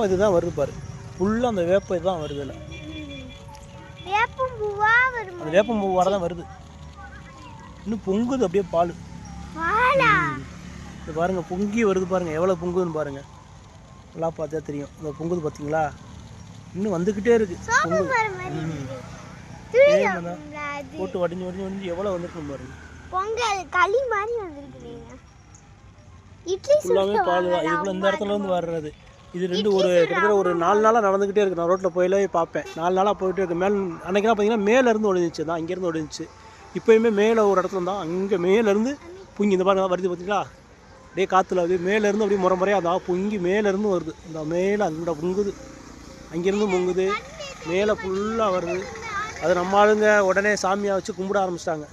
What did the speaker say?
இதுதான் வருது பாரு, ஃபுல்லாக அந்த வேப்ப இதுதான் வருது. இல்லை அந்த வேப்பம்பூ வரதான் வருது. இன்னும் பொங்குது அப்படியே பால். இது பாருங்க பொங்கி வருது பாருங்க, எவ்வளோ பொங்குதுன்னு பாருங்க. நல்லா பார்த்தா தெரியும். இந்த பொங்குது பார்த்தீங்களா, இன்னும் வந்துக்கிட்டே இருக்கு. போட்டு வடிஞ்சு வடிஞ்சு வடிஞ்சு எவ்வளோ வந்துருக்கு பாருங்க. ஃபுல்லாமே பால் தான். இதுக்குள்ள இந்த இடத்துல வந்து வர்றது. இது ரெண்டு ஒரு கிட்டத்தட்ட ஒரு 4 நாளாக நடந்துக்கிட்டே இருக்குது. நான் ரோட்டில் போயிலே பார்ப்பேன். 4 நாளாக போயிட்டே இருக்கு. அன்றைக்கெல்லாம் பார்த்தீங்கன்னா மேலேருந்து ஒழிஞ்சிச்சு தான், இங்கேருந்து ஒழிஞ்சிச்சு. இப்போயுமே மேலே ஒரு இடத்துல தான், அங்கே மேலேருந்து பொங்கி இந்த பாருங்க வருது பார்த்தீங்களா, அப்படியே காற்றுல அப்படியே மேலேருந்து அப்படியே முறையாக அதான் பொங்கி மேலேருந்து வருது. இந்த மேலே அந்த பொங்குது, அங்கேருந்து பொங்குது, மேலே ஃபுல்லாக வருது. அது நம்ம ஆளுங்க உடனே சாமியாக வச்சு கும்பிட ஆரம்பிச்சிட்டாங்க.